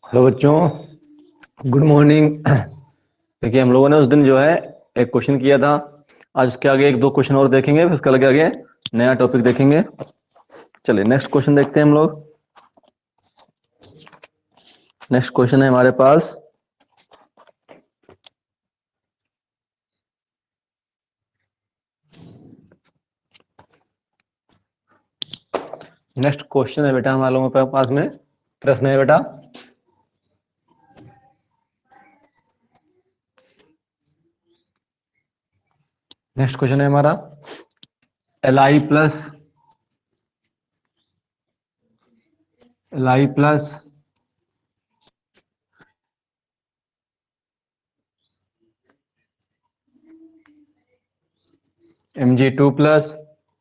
Hello बच्चों, good morning. देखिए, हम लोगों ने उस दिन जो है एक क्वेश्चन किया था। आज उसके आगे एक दो क्वेश्चन और देखेंगे, फिर उसके आगे नया टॉपिक देखेंगे। चलिए नेक्स्ट क्वेश्चन देखते हैं हम लोग। नेक्स्ट क्वेश्चन है हमारे पास, नेक्स्ट क्वेश्चन है बेटा हमारे लोगों के पास में प्रश्न है बेटा। नेक्स्ट क्वेश्चन है हमारा Li plus Mg2 plus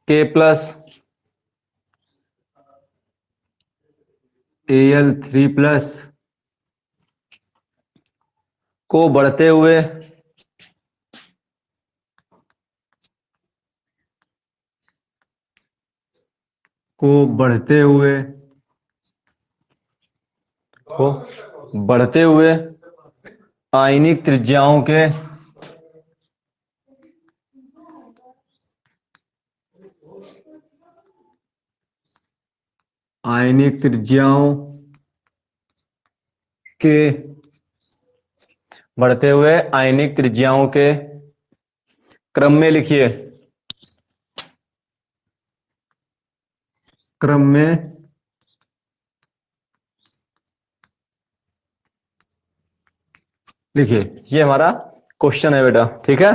K plus Al3 plus को बढ़ते हुए को बढ़ते हुए आयनिक त्रिज्याओं के आयनिक त्रिज्याओं के बढ़ते हुए आयनिक त्रिज्याओं के क्रम में लिखिए। क्रम में लिखिए, ये हमारा क्वेश्चन है बेटा। ठीक है,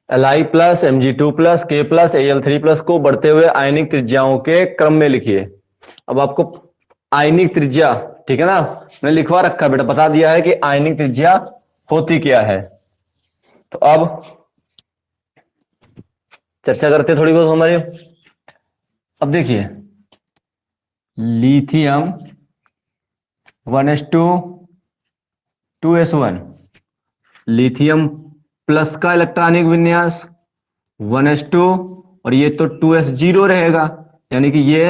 Li plus Mg2 plus K plus Al3 plus को बढ़ते हुए आयनिक त्रिज्याओं के क्रम में लिखिए। अब आपको आयनिक त्रिज्या, ठीक है ना, मैंने लिखवा रखा बेटा, बता दिया है कि आयनिक त्रिज्या होती क्या है। तो अब चर्चा करते हैं थोड़ी बहुत हमारी। अब देखिए, lithium 1s2 2s1, lithium plus का इलेक्ट्रॉनिक विन्यास 1s2 और ये तो 2s0 रहेगा, यानी कि ये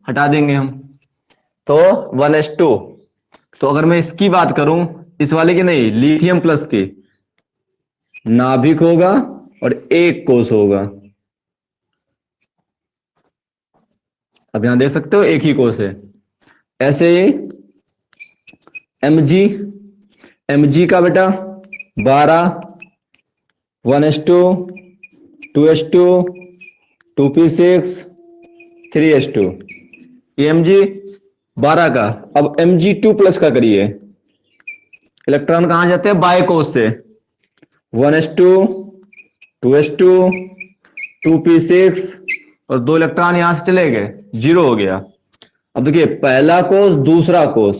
हटा देंगे हम, तो 1s2। तो अगर मैं इसकी बात करूं, इस वाले की नहीं, लिथियम प्लस की, नाभिक होगा और एक कोष होगा। अब यहां देख सकते हो एक ही कोष है। ऐसे ही Mg, Mg का बेटा 12 1s2 2s2 2p6 3s2, ये Mg 12 का। अब Mg2 प्लस का करिए, इलेक्ट्रॉन कहां जाते हैं, बाय कोष से, 1s2 2s2 2p6 और दो इलेक्ट्रॉन यहां से चले गए, 0 हो गया। अब देखिए, पहला कोष दूसरा कोष,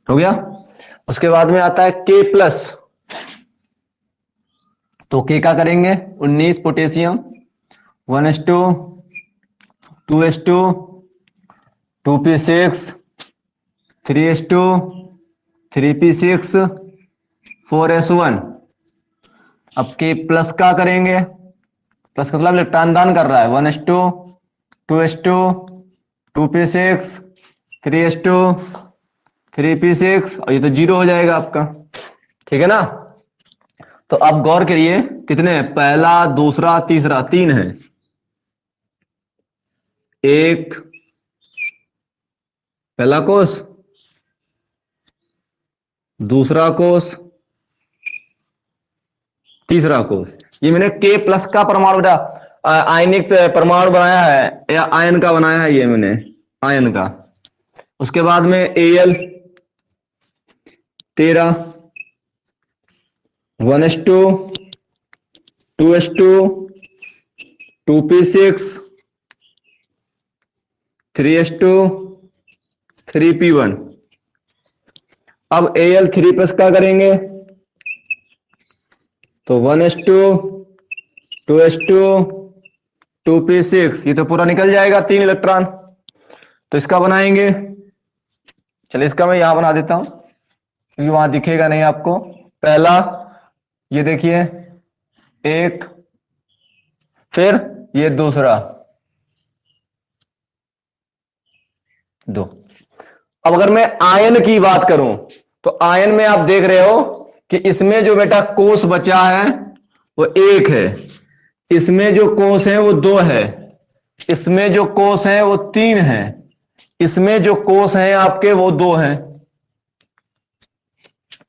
हो गया। उसके बाद में आता है K प्लस, तो K का करेंगे 19 potassium 1s2 2s2 2p6 3s2 3p6 4s1। अब K प्लस का करेंगे, प्लस का मतलब इलेक्ट्रॉन दान कर रहा है, 1s2 2s2 2p6 3s2 3p6 और ये तो 0 हो जाएगा आपका। ठीक है ना। तो अब गौर करिए, कितने हैं, पहला दूसरा तीसरा, 3 है। एक पहला कोष, दूसरा कोष, तीसरा कोष। ये मैंने K प्लस का परमाणु बेटा, आयनिक परमाणु बनाया है या आयन का बनाया है, ये मैंने आयन का। उसके बाद में Al 13 1s2 2s2 2p6 3s2 3p1। अब Al3 प्लस का करेंगे, तो 1s2 2s2 2p6, ये तो पूरा निकल जाएगा 3 इलेक्ट्रॉन। तो इसका बनाएंगे, चलिए इसका मैं यहां बना देता हूं क्योंकि वहां दिखेगा नहीं आपको। पहला ये देखिए एक, फिर ये दूसरा 2। अब अगर मैं आयन की बात करूं तो आयन में आप देख रहे हो कि इसमें जो बेटा कोष बचा है वो 1 है, इसमें जो कोष है वो 2 है, इसमें जो कोष है वो 3 है, इसमें जो कोष है आपके वो 2 है।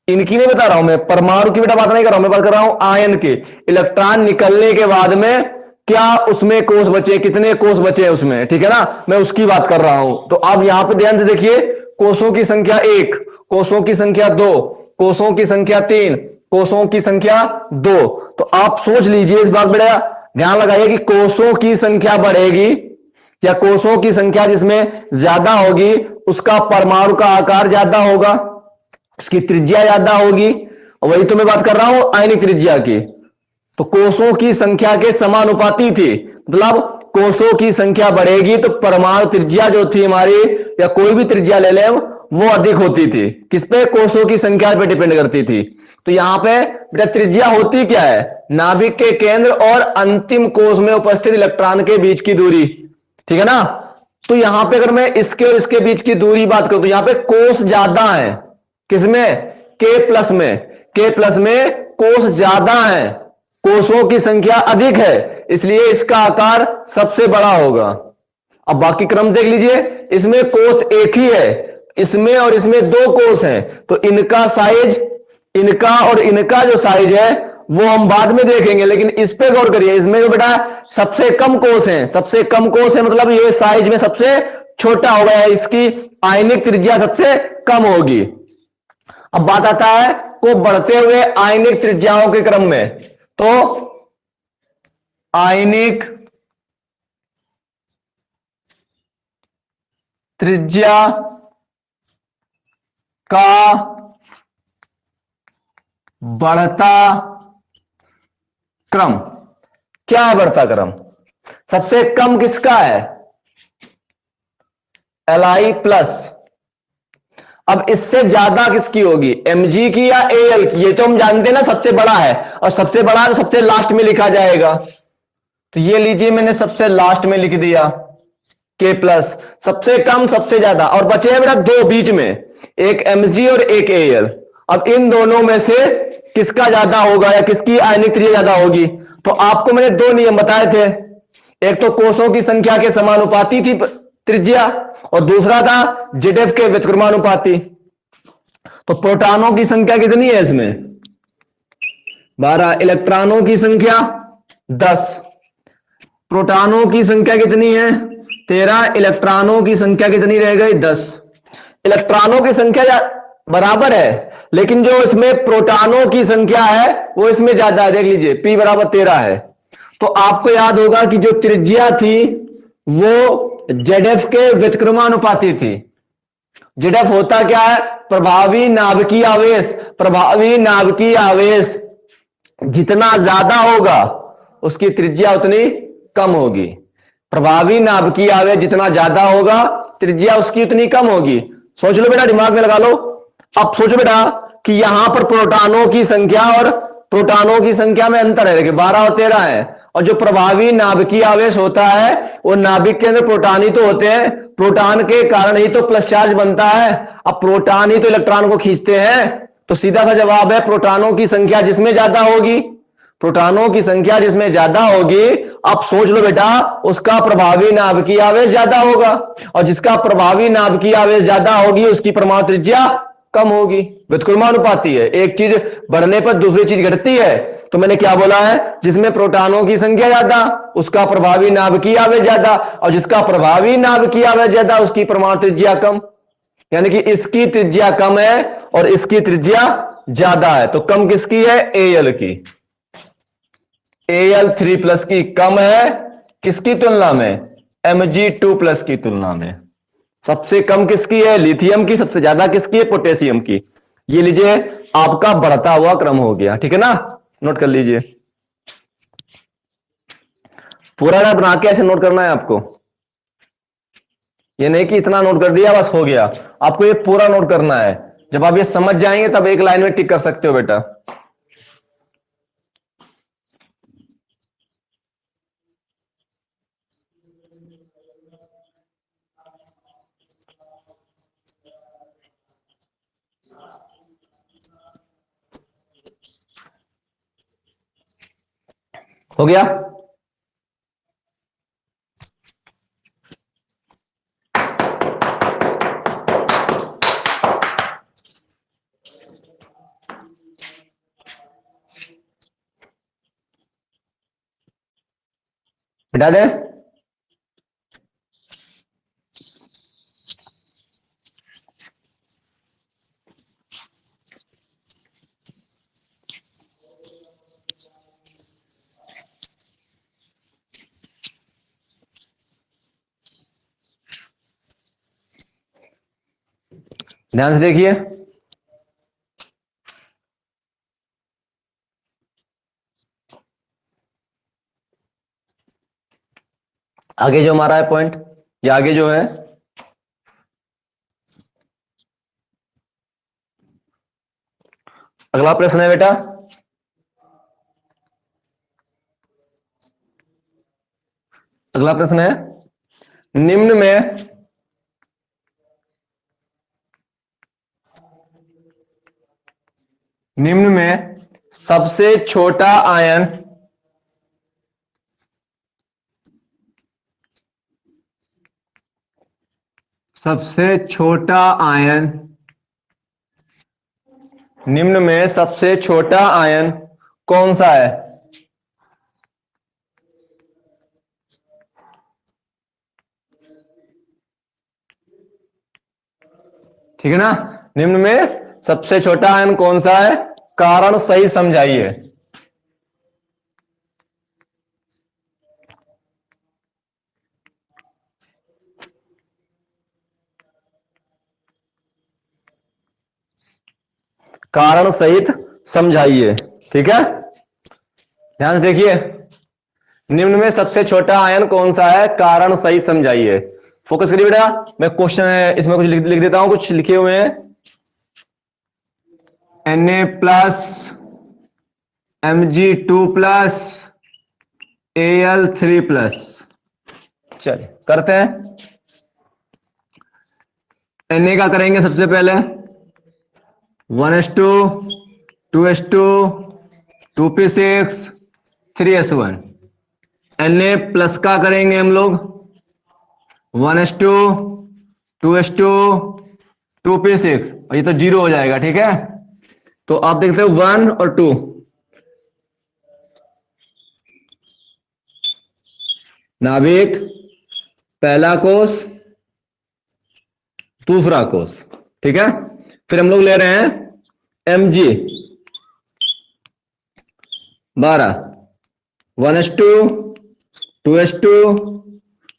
इनकी नहीं बता रहा हूं मैं, परमाणु की बेटा बात नहीं कर रहा हूं, मैं बात कर रहा हूं आयन के। इलेक्ट्रॉन निकलने के बाद में क्या उसमें कोष बचे, कितने कोष बचे उसमें, ठीक है ना, मैं उसकी बात कर रहा हूं। तो आप यहां पे ध्यान से देखिए, कोषों की संख्या 1, कोषों की संख्या 2, कोषों की संख्या 3, कोषों की संख्या 2। तो आप सोच लीजिए, इस बात बेटा ध्यान लगाइए कि कोषों की संख्या बढ़ेगी या कोषों की संख्या जिसमें ज्यादा होगी उसका परमाणु का आकार ज्यादा होगा, उसकी त्रिज्या ज्यादा होगी। और वही तो मैं बात कर रहा हूं आयनिक त्रिज्या की। तो कोषों की संख्या के समानुपाती थी, मतलब कोषों की संख्या बढ़ेगी तो परमाणु त्रिज्या जो थी हमारी, या कोई भी त्रिज्या ले लें, वो अधिक होती थी। किस पे? कोषों की संख्या पे डिपेंड करती थी। तो यहां पे बेटा त्रिज्या होती क्या है? नाभिक के केंद्र और अंतिम कोष में उपस्थित इलेक्ट्रॉन के बीच की दूरी, ठीक है ना। तो यहां पे अगर मैं इसके और इसके बीच की दूरी बात करूं तो यहां पे कोष ज्यादा है, किसमें? के प्लस में। के प्लस में कोष ज्यादा है, कोषों की संख्या अधिक है, इसलिए इसका आकार सबसे बड़ा होगा। अब बाकी क्रम देख लीजिए, इसमें कोष एक ही है, इसमें और इसमें 2 कोष हैं, तो इनका साइज, इनका और इनका जो साइज है वो हम बाद में देखेंगे, लेकिन इस पे गौर करिए। इसमें जो बेटा सबसे कम कोष है, सबसे कम कोष है, मतलब ये साइज में सबसे छोटा हो गया, इसकी आयनिक त्रिज्या सबसे कम होगी। अब बात आता है को बढ़ते हुए आयनिक त्रिज्याओं के क्रम में, तो आयनिक त्रिज्या का बढ़ता क्रम क्या है? बढ़ता क्रम सबसे कम किसका है? Li plus. अब इससे ज्यादा किसकी होगी? Mg की या Al की? ये तो हम जानते हैं ना सबसे बड़ा है, और सबसे बड़ा है तो सबसे लास्ट में लिखा जाएगा। तो ये लीजिए मैंने सबसे लास्ट में लिख दिया K प्लस, सबसे कम सबसे ज्यादा, और बचे हैं बेटा 2 बीच में, एक Mg और एक Al। अब इन दोनों में से किसका ज्यादा होगा या किसकी आयनिक त्रिज्या ज्यादा होगी? तो आपको मैंने 2 नियम बताए थे, एक तो कोषों की संख्या के समानुपाती थी त्रिज्या, और दूसरा था ZF के व्युत्क्रमानुपाती। तो प्रोटॉनों की संख्या कितनी है इसमें? 12, इलेक्ट्रॉनों की संख्या 10, प्रोटॉनों की संख्या कितनी है? 13, इलेक्ट्रॉनों की संख्या कितनी रह गई? 10। इलेक्ट्रॉनों की संख्या बराबर है, लेकिन जो इसमें प्रोटॉनों की संख्या है वो इसमें ज्यादा है। देख लीजिए P बराबर 13 है। तो आपको याद होगा कि जो त्रिज्या थी वो ZF के व्युत्क्रमानुपाती थी। ZF होता क्या है? प्रभावी नाभिकीय आवेश। प्रभावी नाभिकीय आवेश जितना ज्यादा होगा उसकी त्रिज्या उतनी कम होगी। प्रभावी नाभिकीय आवेश जितना ज्यादा होगा त्रिज्या उसकी उतनी कम होगी। सोच लो बेटा, दिमाग में लगा लो। अब सोचो बेटा कि यहां पर प्रोटॉनों की संख्या और प्रोटॉनों की संख्या में अंतर है, देखिए 12 और 13 है, और जो प्रभावी नाभिकीय आवेश होता है वो नाभिक के अंदर प्रोटॉन ही तो होते हैं, प्रोटॉन के कारण ही तो प्लस चार्ज बनता है। अब प्रोटॉन ही तो इलेक्ट्रॉन को खींचते हैं, तो सीधा सा जवाब है प्रोटॉनों की संख्या जिसमें ज्यादा होगी, प्रोटॉनों की संख्या जिसमें ज्यादा होगी, अब सोच लो बेटा उसका प्रभावी नाभिकीय आवेश ज्यादा होगा, और जिसका प्रभावी नाभिकीय आवेश ज्यादा होगी उसकी परमाणु त्रिज्या कम होगी। व्युत्क्रमानुपाती है, एक चीज बढ़ने पर दूसरी चीज घटती है। तो मैंने क्या बोला है? जिसमें प्रोटॉनों की संख्या ज्यादा उसका प्रभावी नाभिकीय आवेश ज्यादा, और जिसका प्रभावी नाभिकीय आवेश ज्यादा उसकी परमाणु त्रिज्या कम। यानी कि इसकी त्रिज्या कम है और इसकी त्रिज्या ज्यादा है। तो कम किसकी है? Al की। Al3 प्लस की कम है किसकी तुलना में? Mg2 प्लस की तुलना में। सबसे कम किसकी है? लिथियम की। सबसे ज्यादा किसकी है? पोटेशियम की। ये लीजिए आपका बढ़ता हुआ क्रम हो गया, ठीक है ना, नोट कर लीजिए। पूरा बना के ऐसे नोट करना है आपको, ये नहीं कि इतना नोट कर दिया बस हो गया, आपको ये पूरा नोट करना है। जब आप ये समझ जाएंगे तब एक लाइन में टिक कर सकते हो बेटा। हो गया? हटा दे। ध्यान से देखिए, आगे जो हमारा है पॉइंट, ये आगे जो है अगला प्रश्न है बेटा, अगला प्रश्न है निम्न में सबसे छोटा आयन निम्न में सबसे छोटा आयन कौन सा है? ठीक है ना? निम्न में सबसे छोटा आयन कौन सा है? कारण सही समझाइए। कारण सहित समझाइए। ठीक है, ध्यान से देखिए, निम्न में सबसे छोटा आयन कौन सा है? कारण सहित समझाइए। फोकस करिए बेटा, मैं क्वेश्चन है इसमें कुछ लिख देता हूं, कुछ लिखे हुए हैं। Na+ Mg2+ Al3+। चलिए करते हैं। Na का करेंगे सबसे पहले 1s2 2s2 2p6 3s1। Na+ का करेंगे हम लोग 1s2 2s2 2p6, और ये तो 0 हो जाएगा। ठीक है, तो आप देखते हो 1 और 2, नाभिक पहला कोष दूसरा कोष। ठीक है, फिर हम लोग ले रहे हैं Mg12 1s2 2s2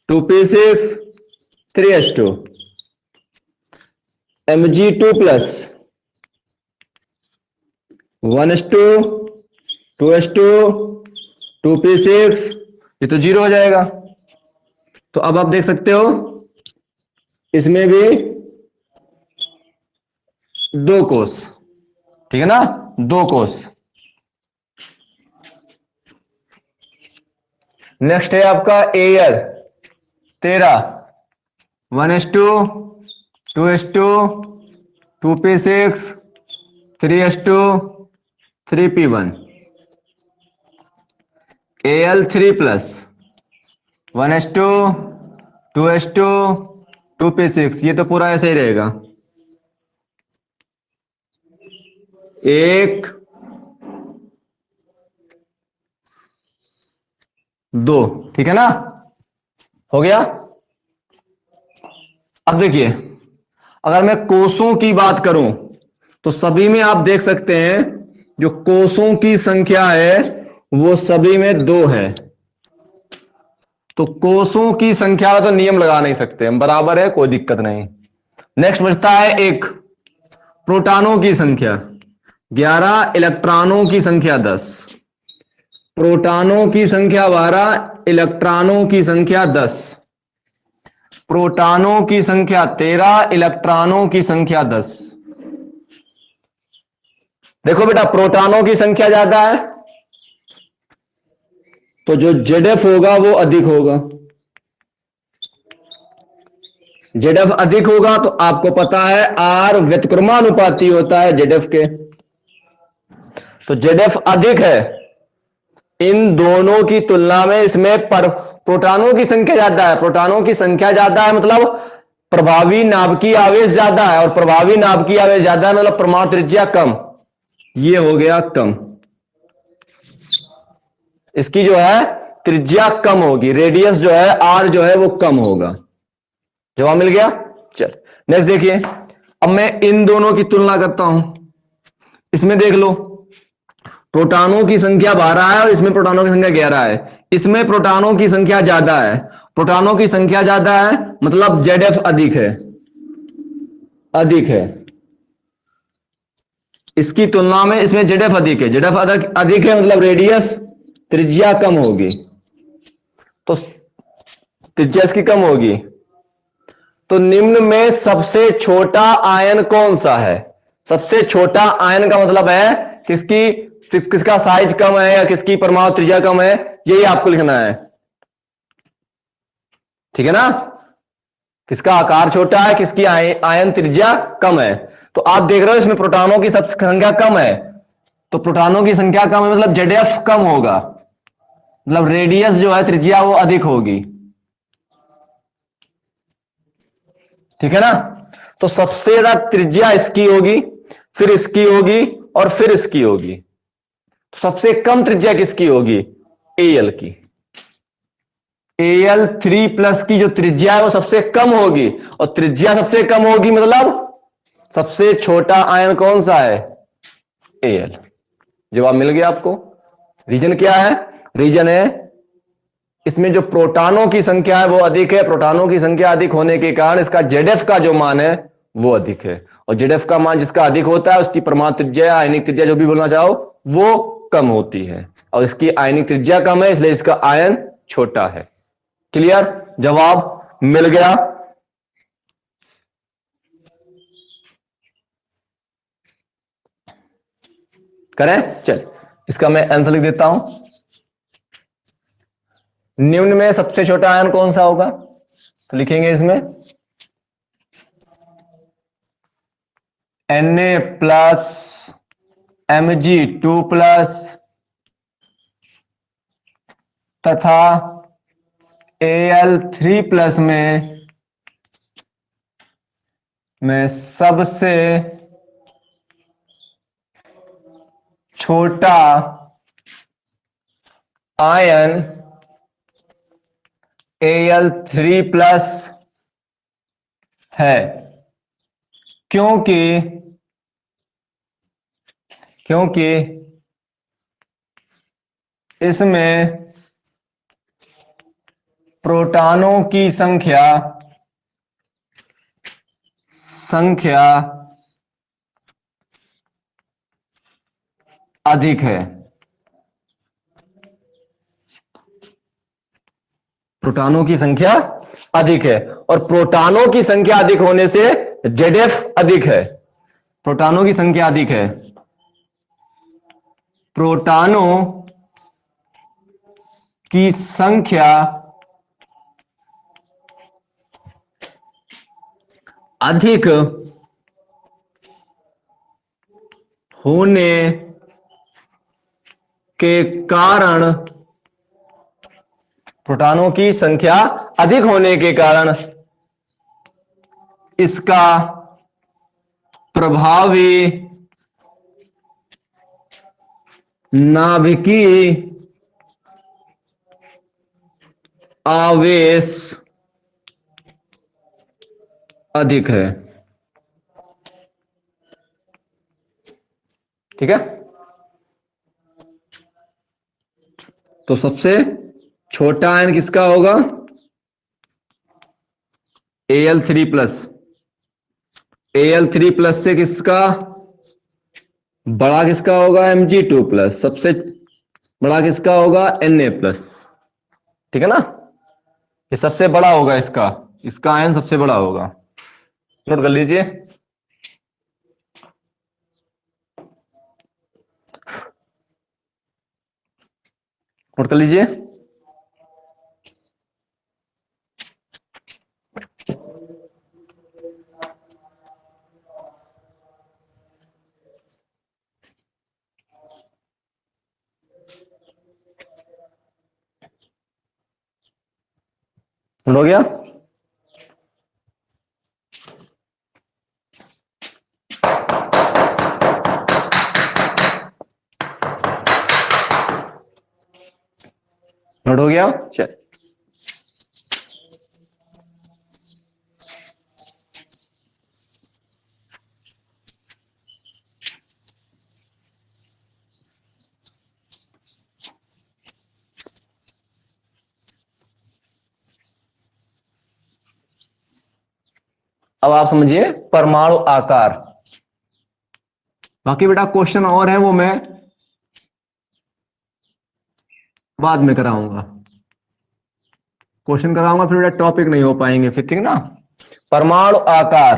2p6 3s2। Mg2+ 1s2 2s2 2p6, ये तो 0 हो जाएगा। तो अब आप देख सकते हो इसमें भी 2 कोष। ठीक है ना, 2 कोष। नेक्स्ट है आपका Al13 1s2 2s2 2p6 3s2 3p1। Al3+ 1s2 2s2 2p6, ये तो पूरा ऐसे ही रहेगा। 1 2, ठीक है ना, हो गया। अब देखिए, अगर मैं कोषों की बात करूं तो सभी में आप देख सकते हैं जो कोषों की संख्या है वो सभी में 2 है। तो कोषों की संख्या का तो नियम लगा नहीं सकते हम, बराबर है, कोई दिक्कत नहीं। नेक्स्ट बचता है एक प्रोटॉनों की संख्या 11, इलेक्ट्रॉनों की संख्या 10। प्रोटॉनों की संख्या 12, इलेक्ट्रॉनों की संख्या 10। प्रोटॉनों की संख्या 13, इलेक्ट्रॉनों की संख्या 10। देखो बेटा, प्रोटॉनों की संख्या ज्यादा है तो जो ZF होगा वो अधिक होगा। ZF अधिक होगा तो आपको पता है R व्युत्क्रमानुपाती होता है ZF के। तो ZF अधिक है इन दोनों की तुलना में इसमें प्रोटॉनों की संख्या ज्यादा है। प्रोटॉनों की संख्या ज्यादा है मतलब प्रभावी नाभिकीय आवेश ज्यादा है, और प्रभावी नाभिकीय आवेश ज्यादा है मतलब परमाणु त्रिज्या कम। ये हो गया कम, इसकी जो है त्रिज्या कम होगी, रेडियस जो है आर जो है वो कम होगा। जवाब मिल गया। चल नेक्स्ट देखिए, अब मैं इन दोनों की तुलना करता हूं। इसमें देख लो, प्रोटॉनों की संख्या 12 है और इसमें प्रोटॉनों की संख्या 11 है। इसमें प्रोटॉनों की संख्या ज्यादा है। प्रोटॉनों की संख्या ज्यादा है मतलब जेड अधिक है, अधिक है। इसकी तुलना में इसमें जेड अधिक है, जेड अधिक है मतलब रेडियस त्रिज्या कम होगी, तो त्रिज्या इसकी कम होगी। तो निम्न में सबसे छोटा आयन कौन सा है? सबसे छोटा आयन का मतलब है किसका साइज कम है या किसकी परमाणु त्रिज्या कम है, यही आपको लिखना है। ठीक है ना, किसका आकार छोटा है, किसकी आयन त्रिज्या कम है। तो आप देख रहे हो इसमें प्रोटॉनों की संख्या कम है, तो प्रोटॉनों की संख्या कम है मतलब जेड कम होगा, मतलब रेडियस जो है त्रिज्या वो अधिक होगी। ठीक है ना, तो सबसे ज्यादा त्रिज्या इसकी होगी, फिर इसकी होगी और फिर इसकी होगी। तो सबसे कम त्रिज्या किसकी होगी? एल की। Al3+ की जो त्रिज्या है वो सबसे कम होगी, और त्रिज्या सबसे कम होगी मतलब सबसे छोटा आयन कौन सा है? Al। जवाब मिल गया आपको। रीजन क्या है? रीजन है इसमें जो प्रोटॉनों की संख्या है वो अधिक है। प्रोटॉनों की संख्या अधिक होने के कारण इसका जेड का जो मान है वो अधिक है, और जेड का मान जिसका अधिक होता है उसकी परमाणु त्रिज्या, आयनिक त्रिज्या जो भी बोलना चाहो, वो कम होती है, और इसकी आयनिक त्रिज्या कम है इसलिए इसका आयन छोटा है। क्लियर? जवाब मिल गया। करें? चल इसका मैं आंसर लिख देता हूं। निम्न में सबसे छोटा आयन कौन सा होगा? तो लिखेंगे इसमें Na+ Mg2+ तथा Al3+ में सबसे छोटा आयन Al3+ है, क्योंकि इसमें प्रोटॉनों की संख्या अधिक है। प्रोटॉनों की संख्या अधिक है, और प्रोटॉनों की संख्या अधिक होने से जेड अधिक है। प्रोटॉनों की संख्या अधिक है, प्रोटॉनों की संख्या अधिक होने के कारण, प्रोटॉनों की संख्या अधिक होने के कारण इसका प्रभावी नाभिकीय आवेश अधिक है। ठीक है, तो सबसे छोटा आयन किसका होगा? Al3+। Al3+ से किसका बड़ा किसका होगा? Mg2+। सबसे बड़ा किसका होगा? Na+। ठीक है ना, ये सबसे बड़ा होगा, इसका आयन सबसे बड़ा होगा। नोट कर लीजिए। नोट कर लीजिए। हो गया? नोट हो गया? चल, अब आप समझिए परमाणु आकार। बाकी बेटा क्वेश्चन और है, वो मैं बाद में कराऊंगा। क्वेश्चन कराऊंगा फिर बेटा टॉपिक नहीं हो पाएंगे फिर, ठीक ना? परमाणु आकार,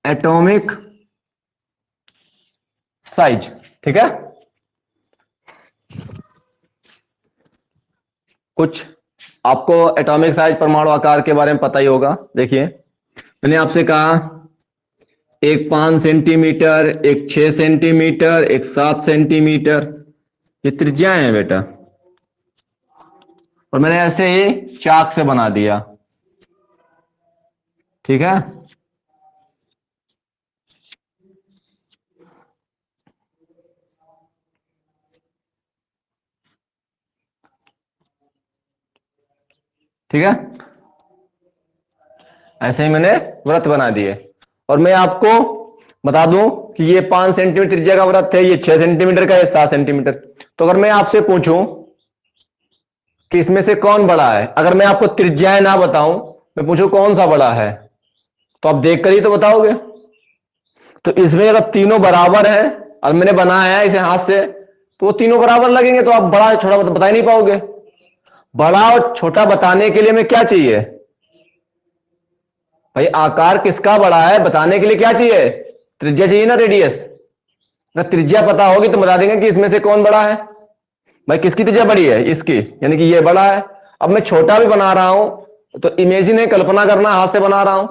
एटॉमिक साइज, ठीक है? कुछ आपको एटॉमिक साइज, परमाणु आकार के बारे में पता ही होगा। देखिए, मैंने आपसे कहा एक 5 सेंटीमीटर, एक 6 सेंटीमीटर, एक 7 सेंटीमीटर, ये त्रिज्याएं हैं बेटा। और मैंने ऐसे ही चाक से बना दिया, ठीक है? ठीक है, ऐसे ही मैंने वृत्त बना दिए। और मैं आपको बता दूं कि ये 5 सेंटीमीटर त्रिज्या का वृत्त है, ये 6 सेंटीमीटर का, ये 7 सेंटीमीटर। तो अगर मैं आपसे पूछूं कि इसमें से कौन बड़ा है, अगर मैं आपको त्रिज्याएं ना बताऊं, मैं पूछूं कौन सा बड़ा है, तो आप देखकर ही तो बताओगे। तो इसमें अगर तीनों बराबर है और मैंने बनाया है इसे हाथ से, तो वो तीनों बराबर लगेंगे, तो आप बड़ा छोटा बता ही नहीं पाओगे। बड़ा और छोटा बताने के लिए मैं क्या चाहिए भाई? आकार किसका बड़ा है बताने के लिए क्या चाहिए? त्रिज्या चाहिए ना, रेडियस। अगर त्रिज्या पता होगी तो बता देंगे कि इसमें से कौन बड़ा है। भाई किसकी त्रिज्या बड़ी है? इसकी, यानी कि ये बड़ा है। अब मैं छोटा भी बना रहा हूं तो इमेजिन है, कल्पना करना, हाथ से बना रहा हूं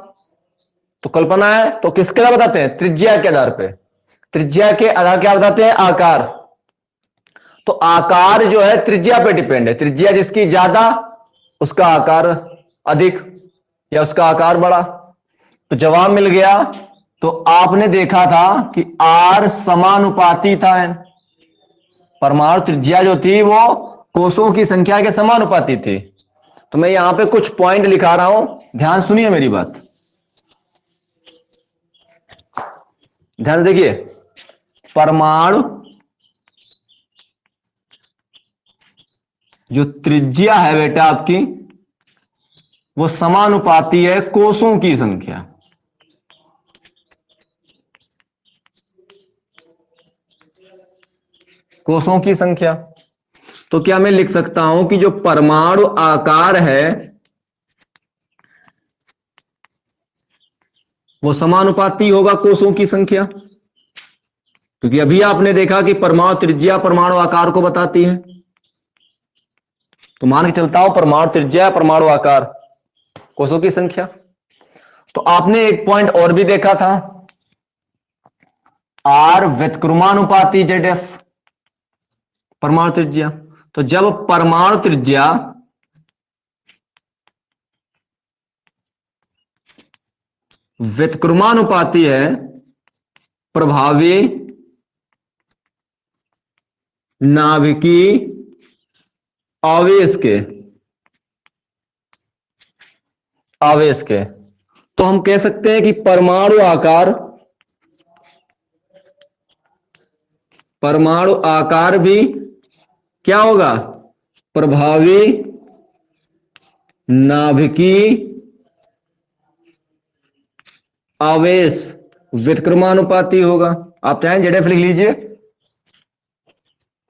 तो कल्पना है, तो किसके आधार बताते हैं? त्रिज्या के आधार पे। त्रिज्या के आधार क्या बताते हैं? आकार। तो आकार जो है त्रिज्या पे डिपेंड है। त्रिज्या जिसकी ज्यादा उसका आकार अधिक या उसका आकार बड़ा। तो जवाब मिल गया। तो आपने देखा था कि आर समानुपाती था। परमाणु त्रिज्या जो थी वो कोषों की संख्या के समानुपाती थी। तो मैं यहां पे कुछ पॉइंट लिखा रहा हूं, ध्यान सुनिए मेरी बात, ध्यान देखिए। परमाणु जो त्रिज्या है बेटा आपकी, वो समानुपाती है कोषों की संख्या। कोषों की संख्या। तो क्या मैं लिख सकता हूं कि जो परमाणु आकार है वो समानुपाती होगा कोषों की संख्या? क्योंकि अभी आपने देखा कि परमाणु त्रिज्या परमाणु आकार को बताती है। तो मान के चलता हूं परमाणु त्रिज्या परमाणु आकार कोषों की संख्या। तो आपने एक पॉइंट और भी देखा था, आर व्युत्क्रमानुपाती जेड एफ परमाणु त्रिज्या। तो जब परमाणु त्रिज्या व्युत्क्रमानुपाती है प्रभावी नाभिकीय आवेश के, तो हम कह सकते हैं कि परमाणु आकार भी क्या होगा? प्रभावी नाभिकीय आवेश व्युत्क्रमानुपाती होगा। आप चाहें जेडएफ लिख लीजिए,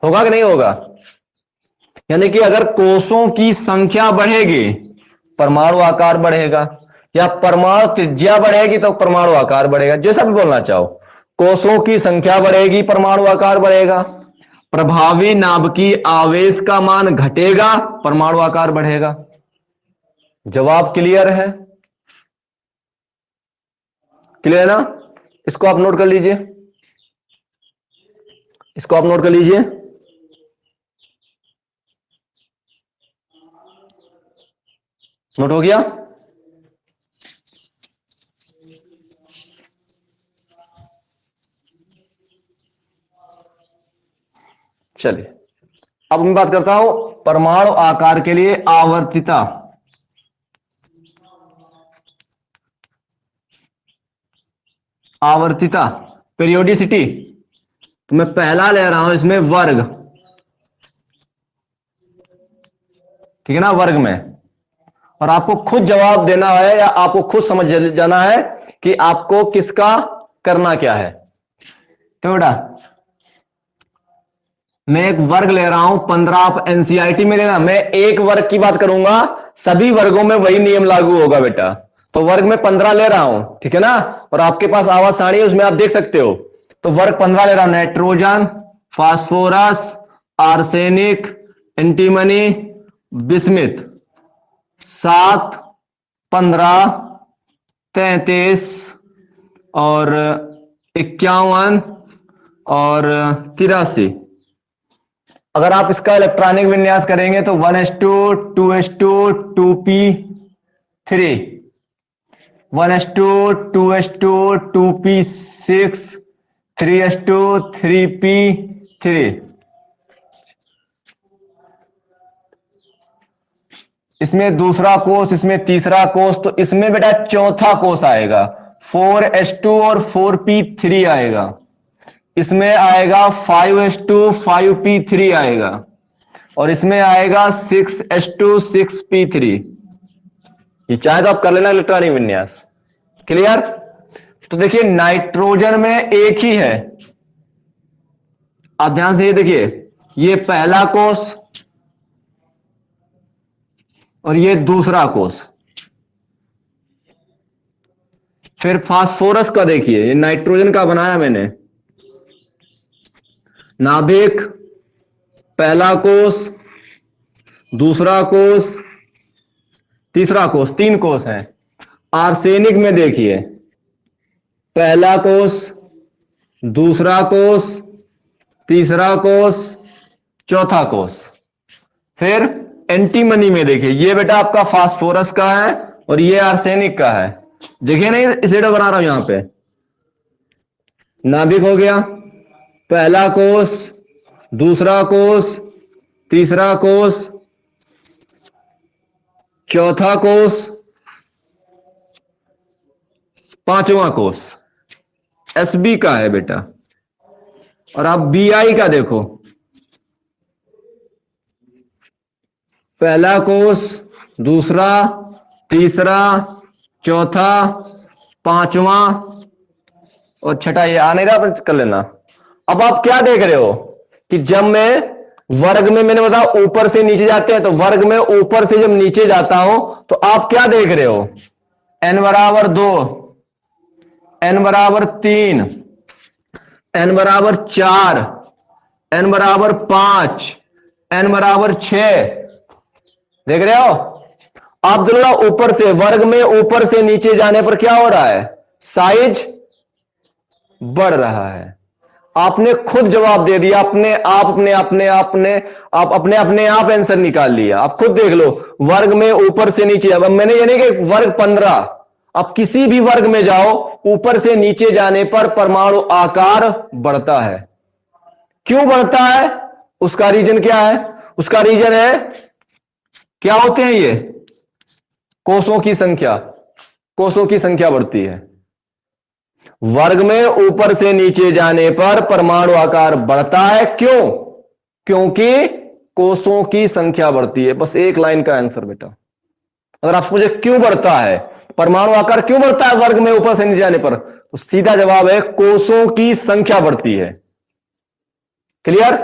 होगा कि नहीं होगा? यानी कि अगर कोषों की संख्या बढ़ेगी परमाणु आकार बढ़ेगा, या परमाणु त्रिज्या बढ़ेगी तो परमाणु आकार बढ़ेगा, जैसा भी बोलना चाहो। कोषों की संख्या बढ़ेगी परमाणु आकार बढ़ेगा, प्रभावी नाभिकीय आवेश का मान घटेगा परमाणु आकार बढ़ेगा। जवाब क्लियर है? क्लियर ना? इसको आप नोट कर लीजिए, इसको आप नोट कर लीजिए। नोट हो गया? चलिए अब मैं बात करता हूं परमाणु आकार के लिए आवर्तिता। आवर्तिता पीरियोडिसिटी, तो मैं पहला ले रहा हूं इसमें वर्ग, ठीक है ना, वर्ग में। और आपको खुद जवाब देना है या आपको खुद समझ जाना है कि आपको किसका करना क्या है। तो बेटा मैं एक वर्ग ले रहा हूं 15, आप एनसीईआरटी में लेना, मैं एक वर्ग की बात करूंगा, सभी वर्गों में वही नियम लागू होगा बेटा। तो वर्ग में 15 ले रहा हूं, ठीक है ना, और आपके पास आवाज सारणी है उसमें आप देख सकते हो। तो वर्ग 15 ले रहा हूं, nitrogen, phosphorus, arsenic, antimony, bismuth, 7, 15, 33 और 51 और 83। अगर आप इसका इलेक्ट्रॉनिक विन्यास करेंगे तो 1s2 2s2 2p3, 1s2 2s2 2p6, 3s2 3p3। इसमें दूसरा कोष, इसमें तीसरा कोष, तो इसमें बेटा चौथा कोष आएगा, 4s2 और 4p3 आएगा। इसमें आएगा 5s2 5p3 आएगा, और इसमें आएगा 6s2 6p3। ये चाहे तो आप कर लेना इलेक्ट्रॉनिक विन्यास। क्लियर? तो देखिए नाइट्रोजन में एक ही है, आप ध्यान से ये देखिए, ये पहला कोष और ये दूसरा कोष। फिर फास्फोरस का देखिए, ये नाइट्रोजन का बनाया मैंने, नाभिक, पहला कोष, दूसरा कोष, तीसरा कोष, 3 कोष हैं। आर्सेनिक में देखिए, पहला कोष, दूसरा कोष, तीसरा कोष, चौथा कोष। फिर एंटीमनी में देखिए, ये बेटा आपका फास्फोरस का है और ये आर्सेनिक का है। जगह नहीं इसलिए बना रहा हूं यहां पे। नाभिक हो गया, पहला कोष, दूसरा कोष, तीसरा कोष, चौथा कोष, पांचवा कोष, एसबी का है बेटा। और आप बीआई का देखो, पहला कोष, दूसरा, तीसरा, चौथा, पांचवा और छठा, ये आ नहीं रहा, कर लेना। अब आप क्या देख रहे हो कि जब मैं वर्ग में, मैंने बताया ऊपर से नीचे जाते हैं, तो वर्ग में ऊपर से जब नीचे जाता हूं तो आप क्या देख रहे हो, n बराबर 2, n बराबर 3, n बराबर 4, n बराबर 5, n बराबर 6, देख रहे हो। आप जरा ऊपर से, वर्ग में ऊपर से नीचे जाने पर क्या हो रहा है, साइज बढ़ रहा है। आपने खुद जवाब दे दिया, अपने आप अपने आप आंसर निकाल लिया। आप खुद देख लो, वर्ग में ऊपर से नीचे, अब मैंने यानी कि वर्ग 15, अब किसी भी वर्ग में जाओ, ऊपर से नीचे जाने पर परमाणु आकार बढ़ता है। क्यों बढ़ता है, उसका रीजन क्या है, उसका रीजन है, क्या होते हैं ये, कोषों की संख्या, कोषों की संख्या बढ़ती है। वर्ग में ऊपर से नीचे जाने पर परमाणु आकार बढ़ता है, क्यों, क्योंकि कोषों की संख्या बढ़ती है। बस एक लाइन का आंसर बेटा। अगर आप पूछे क्यों बढ़ता है, परमाणु आकार क्यों बढ़ता है वर्ग में ऊपर से नीचे जाने पर, तो सीधा जवाब है कोषों की संख्या बढ़ती है। क्लियर?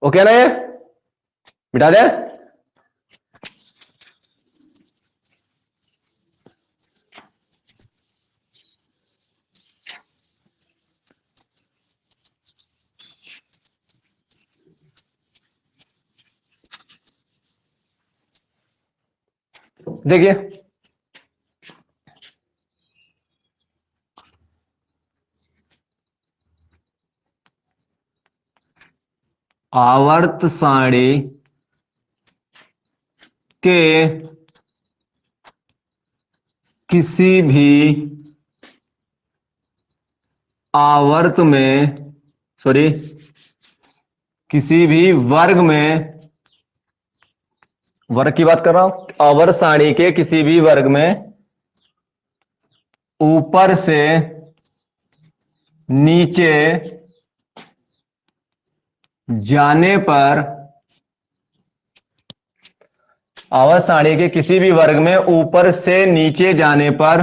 ओके ना, ये मिटा दे। देखिए आवर्त सारणी के किसी भी आवर्त में, सॉरी, किसी भी वर्ग में, वर्ग की बात कर रहा हूं, आवर्त सारणी के किसी भी वर्ग में ऊपर से नीचे जाने पर, आवर्त सारणी के किसी भी वर्ग में ऊपर से नीचे जाने पर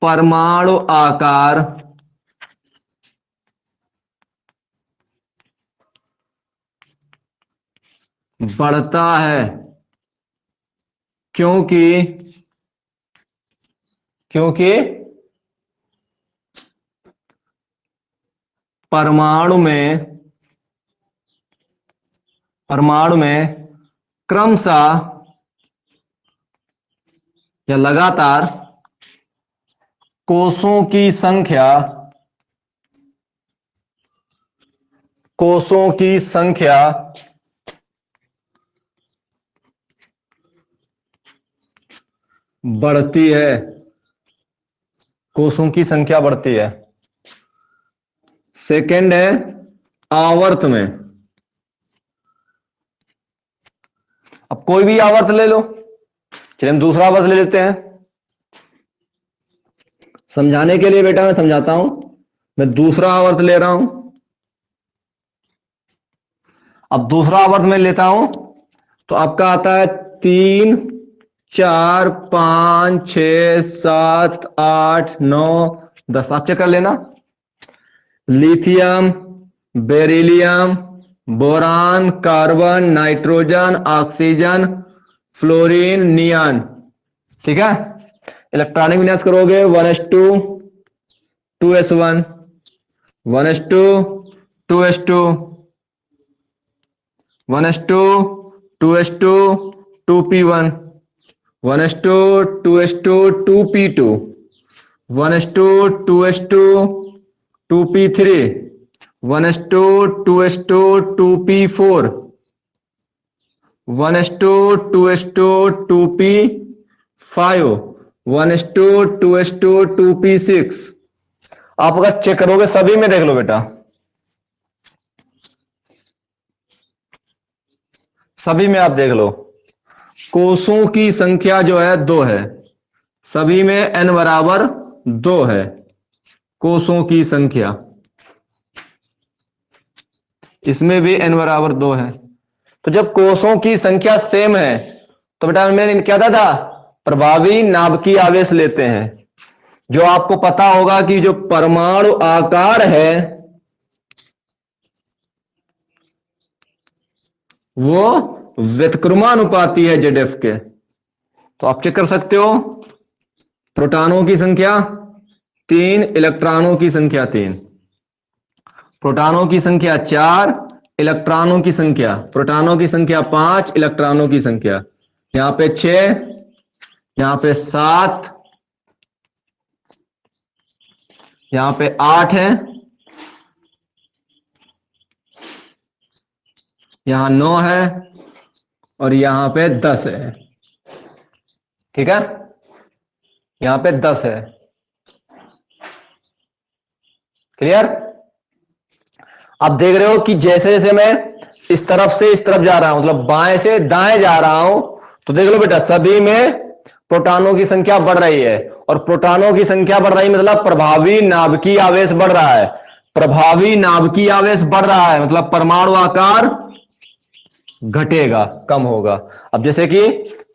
परमाणु आकार बढ़ता है, क्योंकि परमाणु में क्रमशः या लगातार कोषों की संख्या बढ़ती है, कोषों की संख्या बढ़ती है। सेकंड है आवर्त में। अब कोई भी आवर्त ले लो, चलिए हम दूसरा आवर्त ले लेते हैं। समझाने के लिए बेटा मैं समझाता हूं, मैं दूसरा आवर्त ले रहा हूं। अब दूसरा आवर्त में लेता हूं तो आपका आता है 3, 4, 5, 6, 7, 8, 9, 10। आप चेक कर लेना। Lithium, beryllium, boron, carbon, nitrogen, oxygen, fluorine, neon. ठीक है, इलेक्ट्रॉनिक विन्यास करोगे 1s2 2s1, 1s2 2s2, 1s2 2s2 2p1, 1s2 2s2 2p2, 1s2 2s2 2p3, 1s2 2s2 2p4, 1s2 2s2 2p5, 1s2 2s2 2p6। आप अगर check करोगे सभी में देख लो बेटा, सभी में आप देख लो कोषों की संख्या जो है 2 है, सभी में n बराबर 2 है कोषों की संख्या, इसमें भी n बराबर 2 है। तो जब कोषों की संख्या सेम है तो बेटा मैंने क्या था, प्रभावी नाभिकीय आवेश लेते हैं। जो आपको पता होगा कि जो परमाणु आकार है वो व्युत्क्रमानुपाती है ZF के। तो आप चेक कर सकते हो, प्रोटॉनों की संख्या 3, इलेक्ट्रॉनों की संख्या 3, प्रोटॉनों की संख्या 4, इलेक्ट्रॉनों की संख्या, प्रोटॉनों की संख्या 5, इलेक्ट्रॉनों की संख्या, यहां पे 6, यहां पे 7, यहां पे 8 है, यहां 9 है और यहां पे 10 है। ठीक है, यहां पे 10 है। क्लियर? आप देख रहे हो कि जैसे जैसे मैं इस तरफ से इस तरफ जा रहा हूं, मतलब बाएं से दाएं जा रहा हूं, तो देख लो बेटा सभी में प्रोटॉनों की संख्या बढ़ रही है। और प्रोटॉनों की संख्या बढ़ रही मतलब प्रभावी नाभिकीय आवेश बढ़ रहा है। प्रभावी नाभिकीय आवेश बढ़ रहा है मतलब परमाणु आकार घटेगा, कम होगा। अब जैसे कि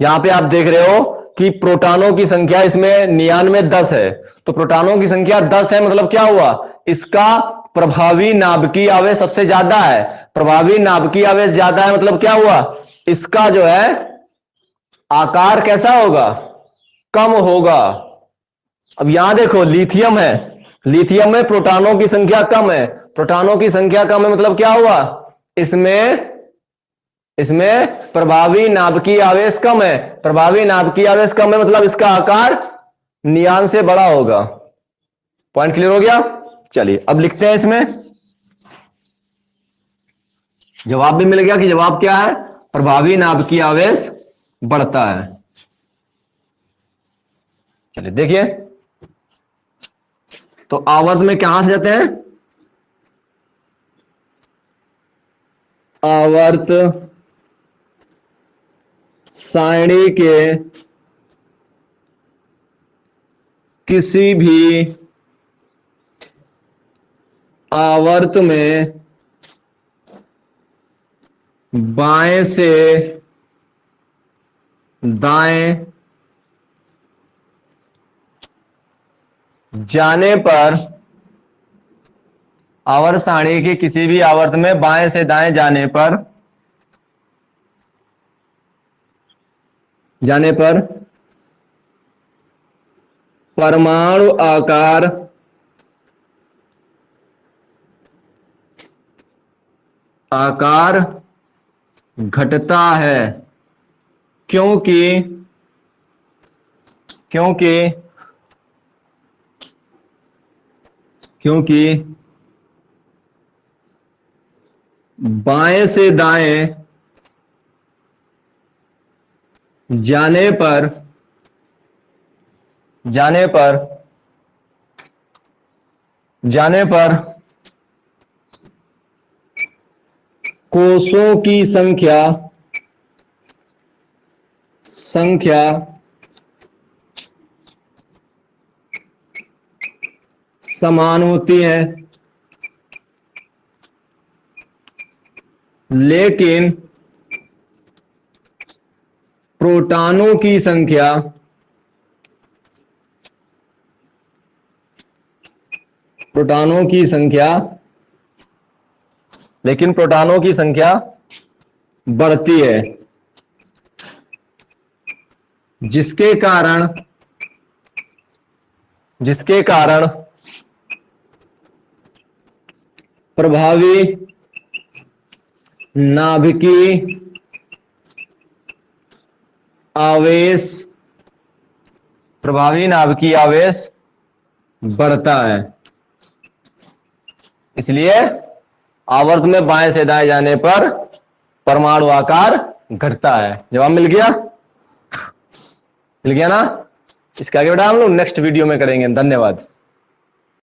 यहां पे आप देख रहे हो कि प्रोटॉनों की संख्या इसमें नियॉन में 10 है, तो प्रोटॉनों की संख्या 10 है मतलब क्या हुआ, इसका प्रभावी नाभिकीय आवेश सबसे ज्यादा है। प्रभावी नाभिकीय आवेश ज्यादा है मतलब क्या हुआ, इसका जो है आकार कैसा होगा, कम होगा। अब यहां देखो लिथियम है, लिथियम में प्रोटॉनों की संख्या कम है, प्रोटॉनों की संख्या कम है मतलब क्या हुआ, इसमें प्रभावी नाभिकीय आवेश कम है। प्रभावी नाभिकीय आवेश कम है मतलब इसका आकार नियॉन से बड़ा होगा। पॉइंट क्लियर हो गया? चलिए अब लिखते हैं, इसमें जवाब भी मिल गया कि जवाब क्या है, प्रभावी नाभिकीय आवेश बढ़ता है। चलिए देखिए, तो आवर्त में कहां से जाते हैं? आवर्त सारणी के किसी भी आवर्त में बाएं से दाएं जाने पर, आवर्त सारणी के किसी भी आवर्त में बाएं से दाएं जाने पर परमाणु आकार घटता है, क्योंकि बाएं से दाएं जाने पर कोषों की संख्या समान होती है, लेकिन प्रोटॉनों की संख्या बढ़ती है, जिसके कारण प्रभावी नाभिकीय आवेश बढ़ता है। इसलिए आवर्त में बाएं से दाएं जाने पर परमाणु आकार घटता है। जवाब मिल गया ना? इसके आगे बेटा हम लोग नेक्स्ट वीडियो में करेंगे। धन्यवाद।